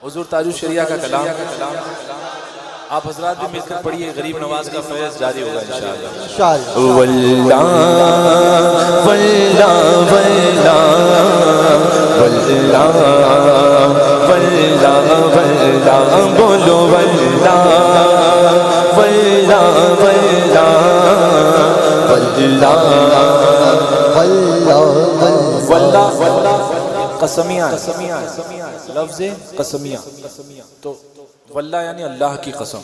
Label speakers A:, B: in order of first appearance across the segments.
A: حضور تاج الشریعہ کا کلام آپ حضرات بھی مل کر پڑھیے، غریب نواز کا فیض جاری ہوگا انشاءاللہ۔ واللہ واللہ واللہ واللہ واللہ واللہ بولو واللہ واللہ واللہ واللہ واللہ قسمیہ لفظ قسمیہ، تو واللہ یعنی اللہ کی قسم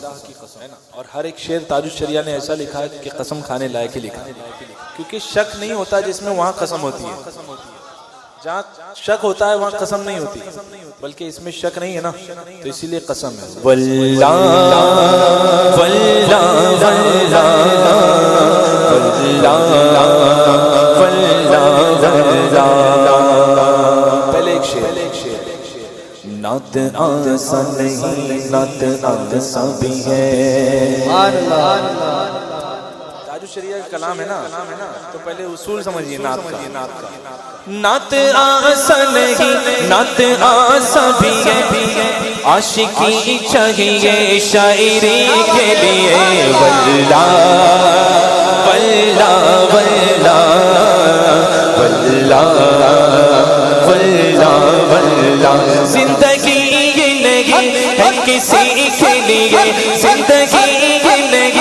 A: ہے نا۔ اور ہر ایک شعر تاج الشریعہ نے ایسا لکھا ہے کہ قسم کھانے لائق ہی لکھا ہے، کیونکہ شک نہیں ہوتا جس میں وہاں قسم ہوتی ہے، جہاں شک ہوتا ہے وہاں قسم نہیں ہوتی، بلکہ اس میں شک نہیں ہے نا، تو اسی لیے قسم ہے۔ واللہ واللہ واللہ واللہ واللہ۔ پہلے ایک شعر، نعت آسان نہیں، نعت آسان بھی ہے۔ تاج الشریعہ کا کلام ہے نا، تو پہلے اصول سمجھیے نعت کا۔ نعت آسان نہیں، نعت آسان بھی ہے، عاشقی چاہیے شاعری کے لیے۔ واللہ واللہ واللہ واللہ واللہ واللہ۔ زندگی یہ نہیں ہے کسی کے لیے، زندگی یہ نہیں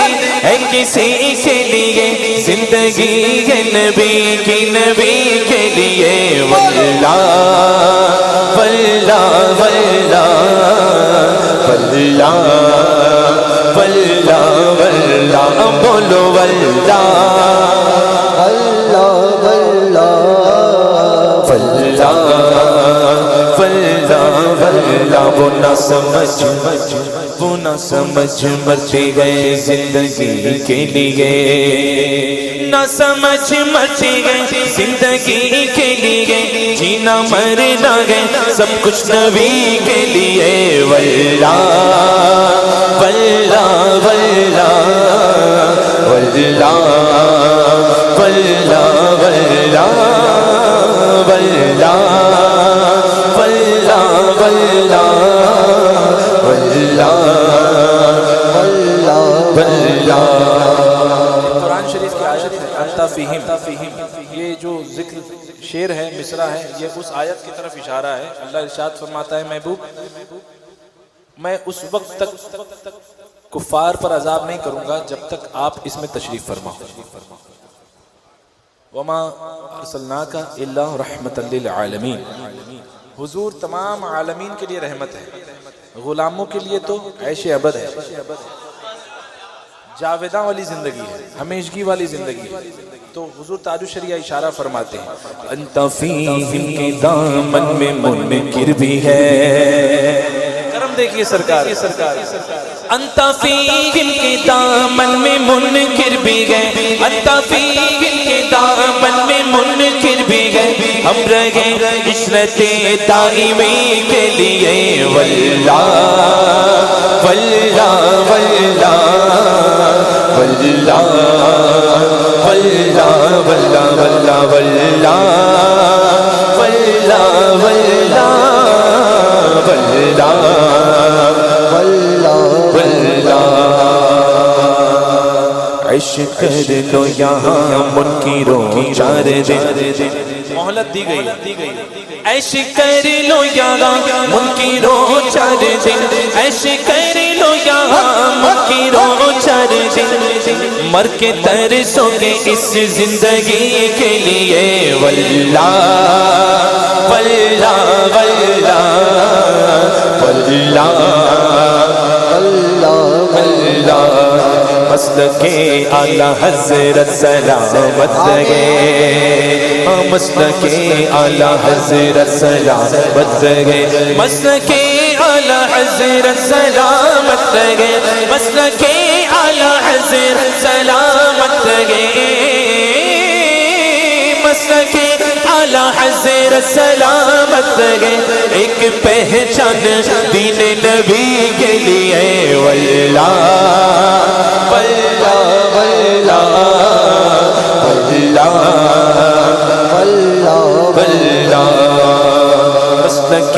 A: ہے کسی کے لیے، زندگی ہے نبی کی، نبی کے لیے۔ واللہ واللہ واللہ واللہ واللہ واللہ بولو واللہ واللہ واللہ واللہ واللہ۔ وہ نہ سمجھ مرتے گئے زندگی کے لیے، نہ سمجھ مرتے گئے زندگی کے لیے، جینا مرنا گئے سب کچھ نبی کے لیے۔ واللہ واللہ واللہ واللہ واللہ واللہ واللہ قرآن شریف کی آیت ہے انت فیہم، یہ جو ذکر شعر ہے، مصرع ہے، یہ اس آیت کی طرف اشارہ ہے۔ اللہ ارشاد فرماتا ہے محبوب میں اس وقت تک کفار پر عذاب نہیں کروں گا جب تک آپ اس میں تشریف فرما۔ وما ارسلناک الا رحمۃ للعالمین، حضور تمام عالمین کے لیے رحمت ہے، غلاموں کے لیے تو عیش ابد ہے، جاویداں والی زندگی ہے، ہمیشگی والی زندگی ہے۔ تو حضور تاج الشریعہ اشارہ فرماتے ہیں انت فیہم کے دامن میں منکر بھی ہے۔ کرم دیکھیے سرکار، انت فیہم کے دامن میں منکر بھی گئے، انت فیہم کے دامن میں منکر بھی گئے، ہم رہے عشرت دائمی کے لیے۔ واللہ واللہ واللہ واللہ واللہ واللہ واللہ واللہ واللہ واللہ واللہ۔ عشق کر لو یہاں منکروں چار دن، مہلت دی گئی، عیش کر لو یہاں منکروں چار دن، عیش کر لو یہاں منکروں چار دن، مر کے ترسو گے اس زندگی کے لیے۔ واللہ واللہ واللہ واللہ واللہ۔ مسلک اعلیٰ حضرت سلامت گے، مسلک اعلیٰ حضرت سلامت گے، مسلک اعلیٰ حضرت سلامت گے، مسلک اعلیٰ حضرت سلامت گے، مسلک اعلیٰ حضرت سلامت گے، ایک پہچان دین نبی کے لیے۔ واللہ واللہ واللہ واللہ واللہ واللہ۔ مسلک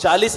A: 40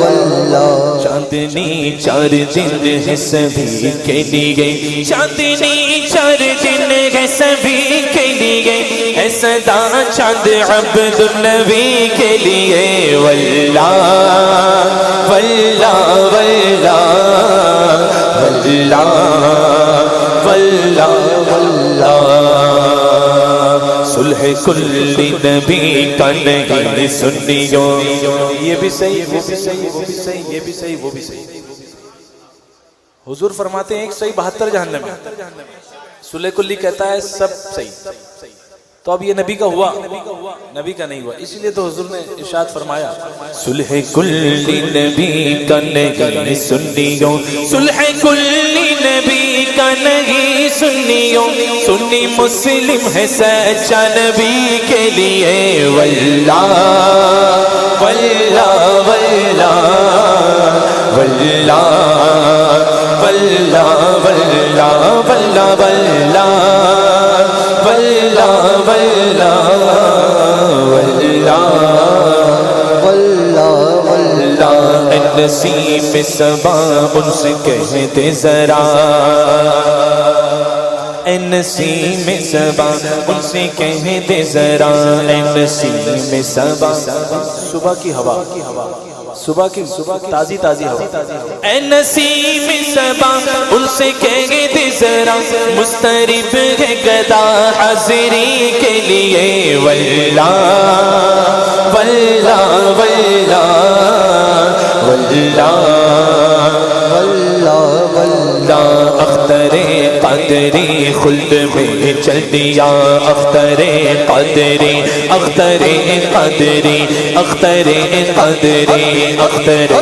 B: واللہ
A: چاندنی 4 دن ہے سبھی کے لیے، چاندنی 4 دن ہے سبھی کے لیے، ہے صدا چاند عبد النبی کے لیے، واللہ واللہ واللہ واللہ واللہ صلح کل نبی کا نہیں سنیوں، یہ بھی صحیح وہ بھی صحیح وہ بھی صحیح یہ بھی صحیح وہ بھی صحیح۔ حضور فرماتے ہیں ایک صحیح 72 جہنم ہے، صلح کلی کہتا ہے سب صحیح، تو اب یہ نبی کا ہوا، نبی کا نہیں ہوا، اسی لیے تو حضور نے ارشاد فرمایا صلح کلی نبی کا نہیں سنیوں، صلح کلی نبی کا نہیں سنیوں، سنی مسلم ہے سچا نبی کے لیے، واللہ واللہ واللہ واللہ واللہ واللہ واللہ واللہ واللہ واللہ واللہ واللہ نسیم سبا ان سے کہتے ذرا، اے نسیم سبا ان سے کہتے ذرا، اے نسیم سبا صبح کی ہوا، صبح کی تازی تازی ہوا، اے نسیم سبا ان سے کہتے ذرا، مسترب ہے گدا حاضری کے لیے، واللہ واللہ واللہ واللہ واللہ واللہ اختر قادری خلد میں چل دیا، اختر قادری اختر قادری اختر قادری اختر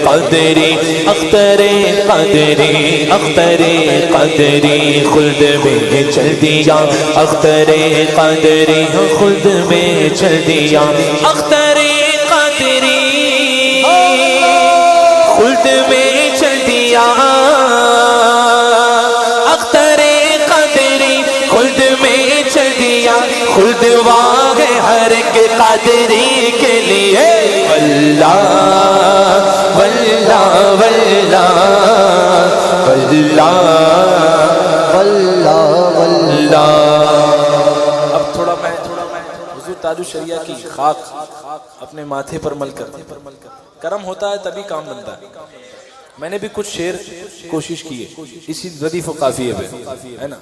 A: قادری اختر قادری اختر قادری خلد میں چل دیا، اختر قادری خلد میں چل دیا، اختر قادری خلد میں چل دیا، اختر قادری خلد میں چل دیا، خلد واہ ہر ایک قادری کے لیے، واللہ واللہ واللہ واللہ واللہ واللہ۔ اب تھوڑا میں حضور تاج الشریعہ کی خاک اپنے ماتھے پر مل کر، کرم ہوتا ہے تبھی کام بنتا ہے۔ میں نے بھی کچھ شعر کوشش کی ہے اسی ردیف و قافیے پہ، ہے نا۔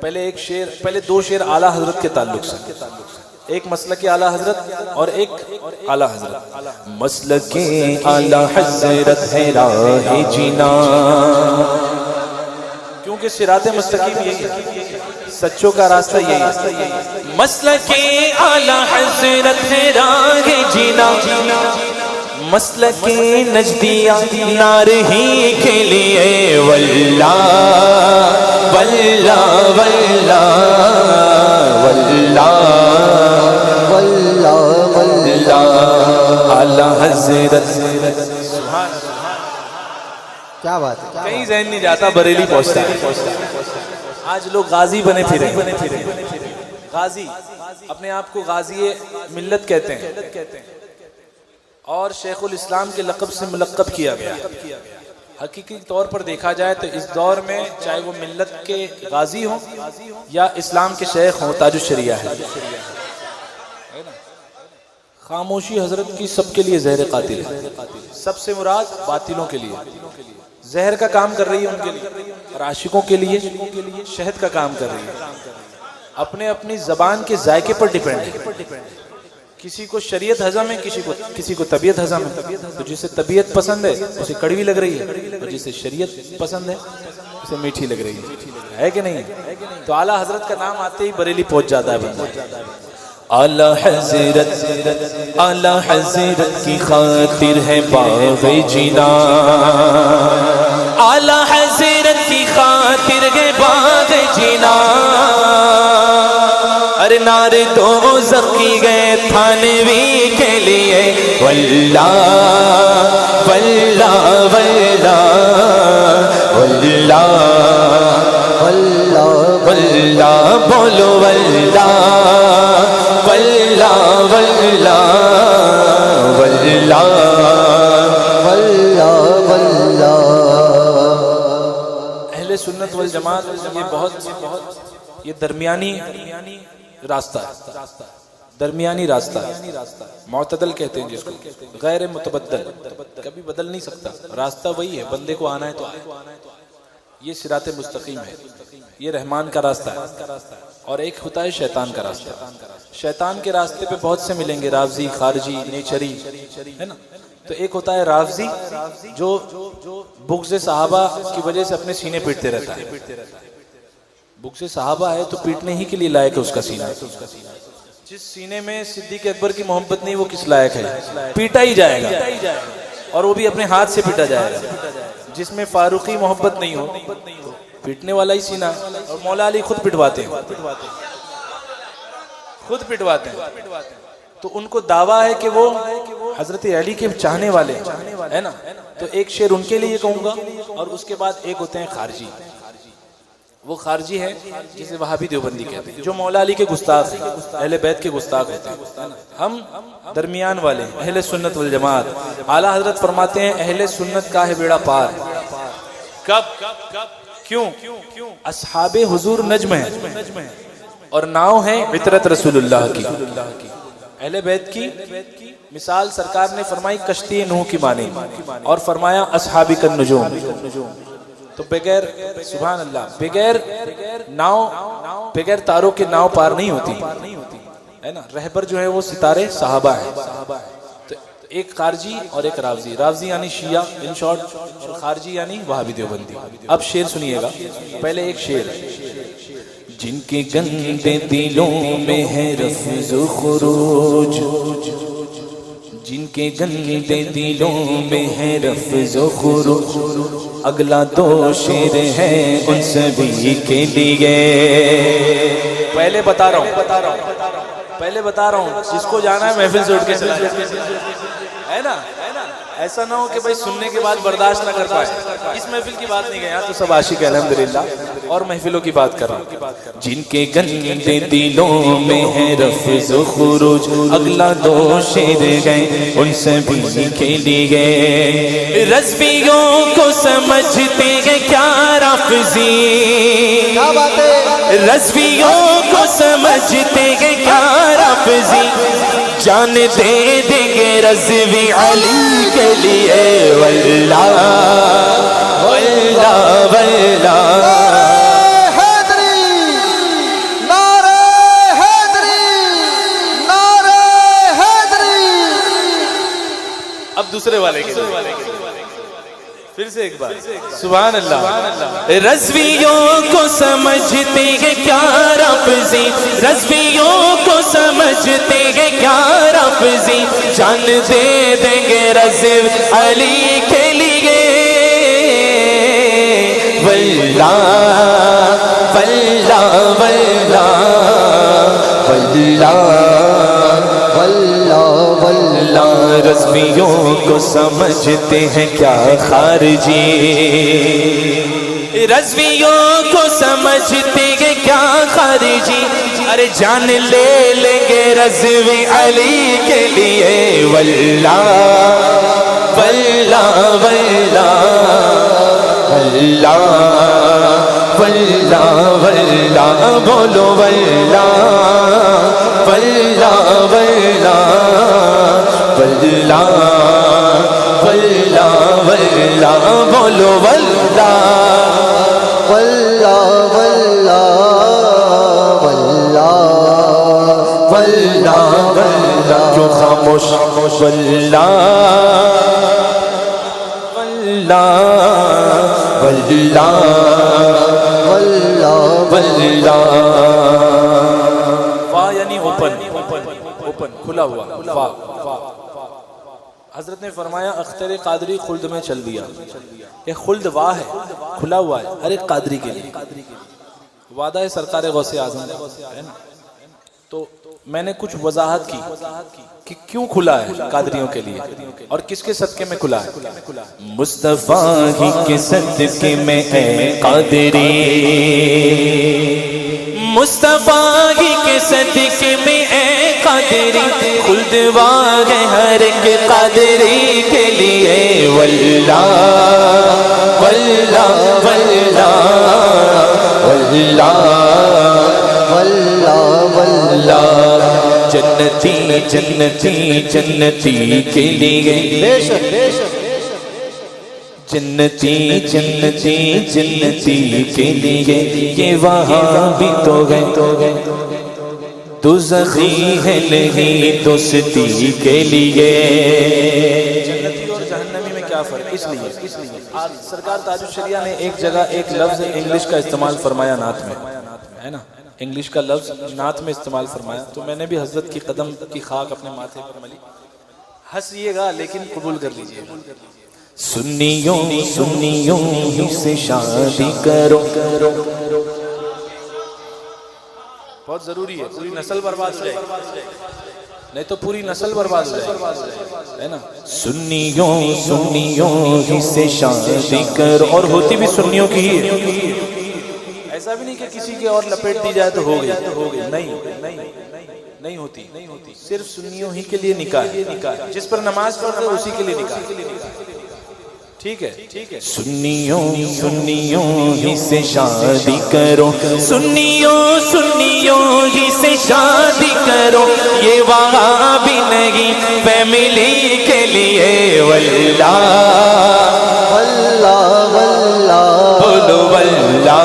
A: پہلے 2 شعر اعلیٰ حضرت کے تعلق سے، ایک مسلک اعلیٰ حضرت اور ایک اعلیٰ حضرت۔ مسلک اعلیٰ حضرت ہے راہ جینا، کیونکہ صراط مستقیم یہی ہے، سچوں کا راستہ یہی ہے۔ مسلک اعلیٰ حضرت ہے راہ جینا، مسلک نجدیہ نار ہی کے لیے، واللہ واللہ واللہ واللہ واللہ واللہ اعلیٰ حضرت۔
B: کیا بات ہے،
A: کہیں ذہن نہیں جاتا بریلی پہنچتا ہے۔ آج لوگ غازی بنے پھرے، غازی اپنے آپ کو غازی ملت کہتے ہیں، اور شیخ الاسلام کے لقب سے ملقب کیا گیا۔ حقیقی طور پر دیکھا جائے تو اس دور میں چاہے وہ ملت کے غازی ہوں یا اسلام کے شیخ ہوں، تاج الشریعہ ہے۔ خاموشی حضرت کی سب کے لیے زہر قاتل ہے، سب سے مراد باطلوں کے لیے زہر کا کام کر رہی ہے، ان کے لیے، اور عاشقوں کے لیے شہد کا کام کر رہی ہے۔ اپنے اپنی زبان کے ذائقے پر ڈیپینڈ ہے، کسی کو شریعت ہضم ہے، کسی کو طبیعت ہضم ہے، تو جسے طبیعت پسند ہے اسے کڑوی لگ رہی ہے، اور جسے شریعت پسند ہے اسے میٹھی لگ رہی ہے کہ نہیں؟ تو اعلیٰ حضرت کا نام آتے ہی بریلی پہنچ جاتا ہے بندہ۔ اعلیٰ حضرت کی خاطر ہے باغ جینا، اعلیٰ حضرت کی خاطر ہے باغ جینا، ارے نار دوزخ کی گئے تھانوی کے لیے، واللہ واللہ واللہ واللہ واللہ واللہ بولو واللہ واللہ واللہ واللہ اہل سنت والجماعت یہ درمیانی راستہ ہے، درمیانی راستہ ہے، معتدل کہتے ہیں جس کو، غیر متبدل، کبھی بدل نہیں سکتا، راستہ وہی ہے، بندے کو آنا ہے تو آئے، یہ صراط مستقیم ہے، یہ رحمان کا راستہ ہے، اور ایک ہوتا ہے شیطان کا راستہ۔ شیطان کے راستے پہ بہت سے ملیں گے، رافضی، خارجی، نیچری، ہے نا؟ تو ایک ہوتا ہے رافضی جو بغض صحابہ کی وجہ سے اپنے سینے پیٹتے رہتا ہے، بغض صحابہ ہے تو پیٹنے ہی کے لیے لائق ہے اس کا سینہ، جس سینے میں صدیق اکبر کی محبت نہیں وہ کس لائق ہے، پیٹا ہی جائے گا، اور وہ بھی اپنے ہاتھ سے پیٹا جائے گا۔ جس میں فاروقی محبت نہیں ہو پیٹنے والا ہی سینہ، اور مولا علی خود پٹواتے ہیں، خود پٹواتے ہیں، تو ان کو دعویٰ ہے کہ وہ حضرت علی کے چاہنے والے ہیں نا، تو ایک شعر ان کے لیے کہوں گا، اور اس کے بعد ایک ہوتے ہیں خارجی، وہ خارجی ہے جسے وہابی دیوبندی کہتے ہیں، جو مولا علی کے گستاخ ہیں، اہل بیت کے گستاخ ہوتے ہیں۔ ہم درمیان والے اہل سنت والجماعت، اعلیٰ حضرت فرماتے ہیں اہل سنت کا ہے بیڑا پار، کب؟ کیوں؟ اصحاب حضور نجم ہیں اور ناؤ ہے عطرت رسول اللہ کی۔ اہل بیت کی مثال سرکار نے فرمائی کشتی نوح کی مانی، اور فرمایا اصحابی کالنجوم، تو بغیر سبحان اللہ بغیر ناؤ، بغیر تاروں کے ناؤ پار نہیں ہوتی ہے نا۔ رہبر جو ہے وہ ستارے صحابہ ہیں، تو ایک خارجی اور ایک رافضی، رافضی یعنی شیعہ ان شارٹ، اور خارجی یعنی وہابی دیوبندی۔ اب شعر سنیے گا، پہلے ایک شعر، جن کے گندے دلوں میں ہے رفض و خروج، جن کے گندے دلوں میں ہے رفض و خروج، اگلا دو شعر ہے ان سبھی کے لیے۔ پہلے بتا رہا ہوں جس کو جانا ہے محفل سے اٹھ کے چلا جائے، ہے نا؟ ایسا نہ ہو کہ بھائی سننے کے بعد برداشت نہ کر پائے۔ اس محفل کی بات نہیں گیا تو سب عاشق الحمدللہ، اور محفلوں کی بات کر رہا ہوں۔ جن کے گندے دلوں میں ہے رفض و خروج، اگلا دو شعر گئے ان سبھی کے لیے۔ رضویوں کو سمجھتے ہیں کیا رافضی، رضویوں کو سمجھتے ہیں کیا رافضی، جان دے دیں گے رضوی علی کے لیے، واللہ واللہ واللہ۔ اب دوسرے والے کے پھر سے ایک بار سبحان اللہ۔ رضویوں کو سمجھتے ہیں کیا رافضی، رضویوں کو سمجھتے ہیں کیا رافضی، جان دے دیں گے رضو علی کے لیے، واللہ واللہ واللہ واللہ واللہ۔ رضویوں کو سمجھتے ہیں کیا خارجی، رضویوں کو سمجھتے ہیں کیا خارجی، ارے جان لے لیں گے رضوی علی کے لیے، واللہ واللہ واللہ واللہ واللہ واللہ، بولو واللہ واللہ واللہ واللہ واللہ واللہ، بولو واللہ
B: واللہ واللہ واللہ واللہ واللہ،
A: جو خاموش واللہ واللہ واللہ
B: واللہ
A: واللہ۔ وا یعنی اوپن، اوپن کھلا ہوا وا۔ حضرت نے فرمایا اختر قادری خلد میں چل دیا، یہ خلد وا ہے، کھلا ہوا ہے ہر ایک قادری کے لیے، وعدہ ہے سرکار غوث اعظم ہے نا۔ تو میں نے کچھ وضاحت کی کہ کیوں کھلا ہے قادریوں کے لیے، اور کس کے صدقے میں کھلا ہے۔ مصطفیٰ ہی کے صدقے میں اے قادری، مصطفیٰ ہی کے صدقے میں اے قادری، خلد واہ ہے ہر ایک قادری کے لیے، واللہ واللہ واللہ جنتی جنتی جنتی کے لیے
B: بے شک بے شک
A: جنتی جنتی جنتی کے لیے یہ وہاں بھی تو گئے دوزخی ہے نہیں دوستی کے لیے جنتی اور جہنمی میں کیا فرق اس لیے آج سرکار تاج الشریعہ نے ایک جگہ ایک لفظ انگلش کا استعمال فرمایا نعت میں ہے نا انگلش کا لفظ نعت میں استعمال فرمایا تو میں نے بھی حضرت کی قدم کی خاک اپنے ماتھے پر ملی ہنسیے گا لیکن قبول کر لیجئے سنیوں سنیوں سے شادی کرو بہت ضروری ہے پوری نسل برباد ہو جائے نہیں تو پوری نسل برباد ہو جائے ہے نا سنیوں سنیوں سے شادی کرو اور ہوتی بھی سنیوں کی ہی ہے ایسا بھی نہیں کہ کسی کے اور لپیٹ دی جائے تو ہو گئی نہیں ہوتی صرف سنیوں ہی کے لیے نکاح جس پر نماز پڑھتے اسی کے لیے نکاح ٹھیک ہے سنیوں سنیوں ہی سے شادی کرو سنیوں سنیوں ہی سے شادی کرو یہ وہاں بھی نہیں فیملی کے لیے واللہ
B: واللہ واللہ
A: بولو واللہ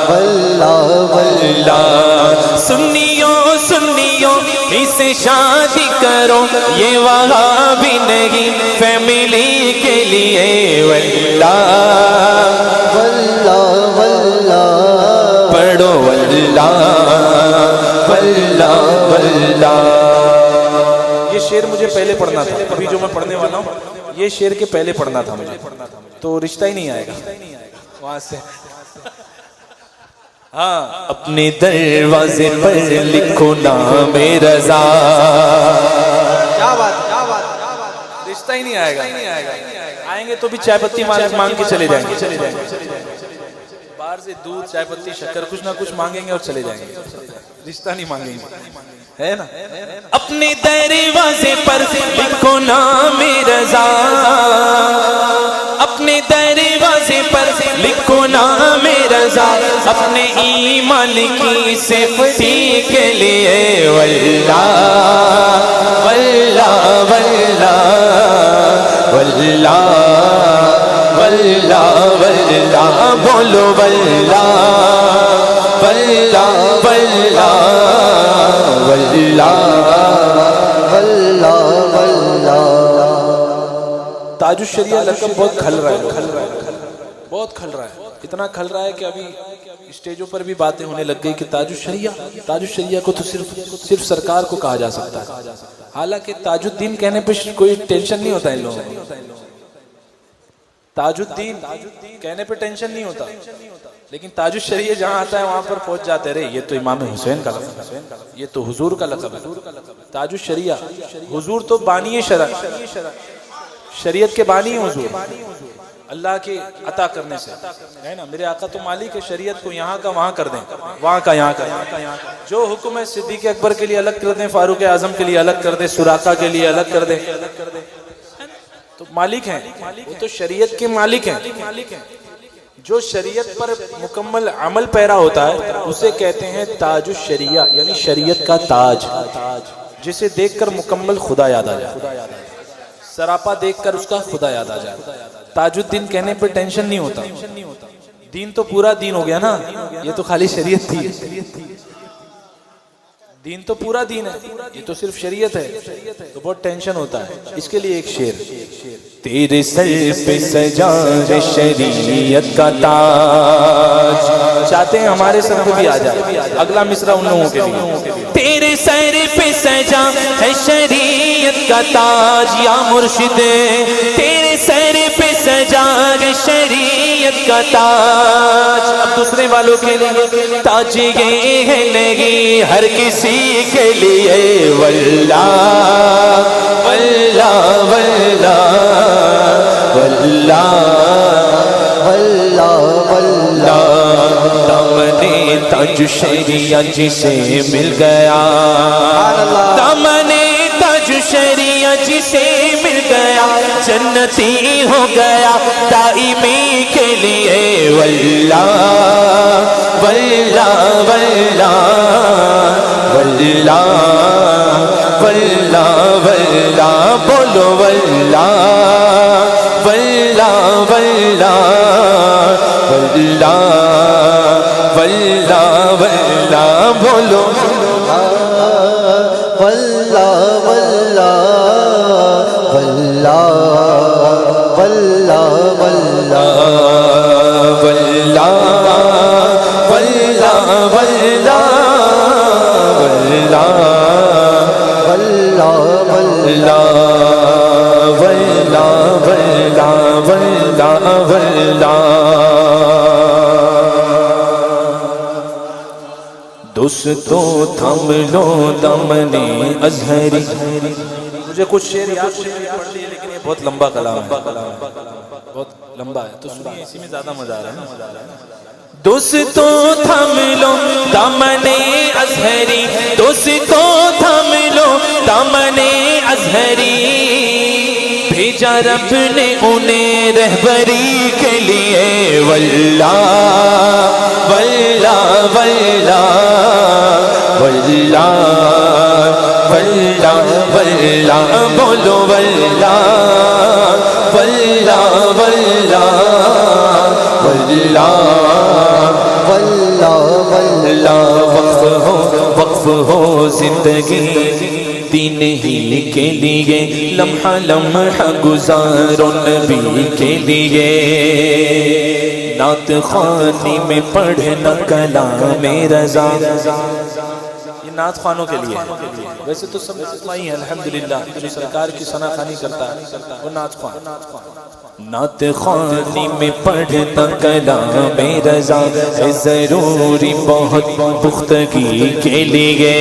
B: واللہ واللہ
A: سنیوں سنیوں ہی سے شادی کرو یہ وہاں بھی نہیں فیملی کے لیے واللہ
B: واللہ واللہ
A: پڑھو واللہ واللہ واللہ یہ شعر مجھے پہلے پڑھنا تھا ابھی جو میں پڑھنے والا ہوں یہ شعر کے پہلے پڑھنا تھا مجھے تو رشتہ ہی نہیں آئے گا وہاں سے ہاں اپنے دروازے پر لکھو نام رضا
B: کیا بات
A: رشتہ ہی نہیں آئے گا آئیں گے تو بھی چائے پتی مانگ کے چلے جائیں گے باہر سے دودھ چائے پتی شکر کچھ نہ کچھ مانگیں گے اور چلے جائیں گے رشتہ نہیں مانگیں گے ہے نا اپنے دروازے پر لکھو نام رضا اپنے دروازے پر لکھو نام رضا اپنے ایمان کی سیفٹی کے لیے واللہ واللہ واللہ واللہ واللہ واللہ بولو واللہ واللہ واللہ واللہ
B: واللہ واللہ
A: تاج الشریعہ لقب بہت کھل رہا ہے بہت کھل رہا ہے اتنا کھل رہا ہے کہ ابھی اسٹیجوں پر بھی باتیں ہونے لگ گئی کہ تاج الشریعہ کو تو صرف سرکار کو کہا جا سکتا ہے حالانکہ تاج الدین کہنے پہ کوئی ٹینشن نہیں ہوتا ان لوگوں کو تاج الدین کہنے پہ ٹینشن نہیں ہوتا لیکن تاج الشریعہ جہاں آتا ہے وہاں پر پہنچ جاتے رہے یہ تو امام حسین کا لقب ہے یہ تو حضور کا لقب ہے تاج الشریعہ حضور تو بانی شرع شریعت کے بانی ہیں حضور اللہ کے عطا کرنے سے ہے نا میرے آقا تو مالک ہے شریعت کو یہاں کا وہاں کر دیں وہاں کا یہاں کا جو حکم ہے صدیق اکبر کے لیے الگ کر دیں فاروق اعظم کے لیے الگ کر دیں سراقہ کے لیے الگ کر دیں تو مالک ہیں وہ تو شریعت کے مالک ہیں جو شریعت پر مکمل عمل پیرا ہوتا ہے اسے کہتے ہیں تاج الشریعہ یعنی شریعت کا تاج جسے دیکھ کر مکمل خدا یاد آ جائے سراپا دیکھ کر اس کا خدا یاد آ جائے تاج الدین کہنے پہ ٹینشن نہیں ہوتا دین تو پورا دین ہو گیا نا یہ تو خالی شریعت تھی دین تو پورا دین ہے یہ تو صرف شریعت ہے تو بہت ٹینشن ہوتا ہے اس کے لیے ایک شعر تیرے سر پہ سجا ہے شریعت کا تاج چاہتے ہیں ہمارے سر پہ بھی آ جائے اگلا مصرع ان لوگوں کے لیے تیرے سر پہ سجا ہے شریعت کا تاج یا مرشد تیرے سر پہ سجا ہے شریعت کا تاج اب دوسرے والوں کے لیے تاج یہ ہے نہیں ہر کسی کے لیے واللہ واللہ واللہ واللہ
B: واللہ واللہ
A: دامن تاج الشریعہ جسے مل گیا دامن تاج الشریعہ جسے مل گیا جنتی ہو گیا دائمی کے لیے واللہ واللہ واللہ واللہ واللہ واللہ بولو
B: واللہ واللہ واللہ واللہ واللہ
A: واللہ واللہ واللہ واللہ
B: واللہ واللہ
A: دوستو تھم لو دامن ازہری. مجھے کچھ شعر یاد پڑھ لیے لیکن یہ بہت لمبا کلام ہے, بہت لمبا ہے, تو سنیے, اسی میں زیادہ مزہ آ رہا ہے نا. دوستو تھم لو دامن ازہری, دوستو تھم لو دامن ازہری, بھیجا رب نے انہیں رہبری کے لیے. واللہ واللہ واللہ واللہ واللہ واللہ بولو واللہ واللہ واللہ واللہ
B: واللہ
A: واللہ. وقف ہو زندگی دین ہی کے لیے, لمحہ لمحہ گزارو نبی کے لیے. نعت خوانی میں پڑھنا کلام رضا, یہ نعت خوانوں کے لیے. ویسے تو سب اسمائی ہیں الحمدللہ, جو سرکار کی ثنا خوانی کرتا ہے وہ نعت خوان. نعت خوانی میں پڑھنا کلام رضا ہے ضروری بہت پختگی کے لیے.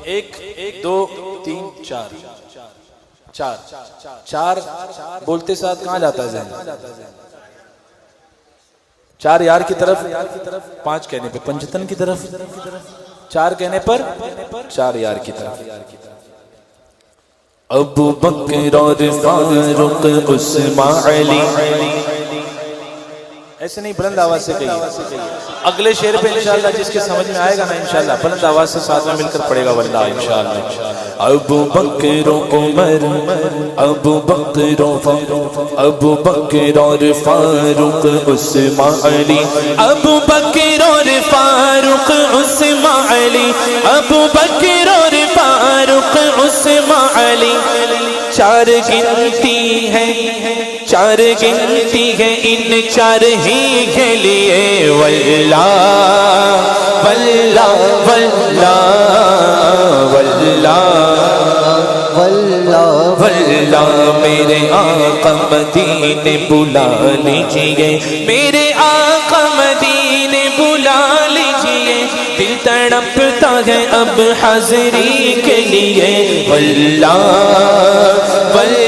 A: ایک دو تین چار چار چار بولتے ساتھ کہاں جاتا ہے ذہن؟ چار یار کی طرف, پانچ کہنے پہ پنجتن کی طرف, چار کہنے پر چار یار کی طرف. ابو بکر اور فاروق عثمان علی, ایسے نہیں, بلند آواز سے کہیے. اگلے شعر پہ انشاءاللہ جس کے سمجھ میں آئے گا نا انشاءاللہ بلند آواز سے ساتھ میں مل کر پڑھے گا واللہ انشاءاللہ. ابو بکر و عمر, ابو بکر اور فاروق عثمان علی, ابو بکر اور فاروق عثمان علی, ابو بکر اور فاروق عثمان علی. چار گنتی ہے, چار گنتی ہے ان چار ہی کے لیے. واللہ واللہ واللہ واللہ
B: واللہ
A: واللہ. میرے آقا مدینے بلا لیجئے, میرے آقا مدینے بلا لیجئے, دل تڑپتا ہے اب حاضری کے لیے. واللہ واللہ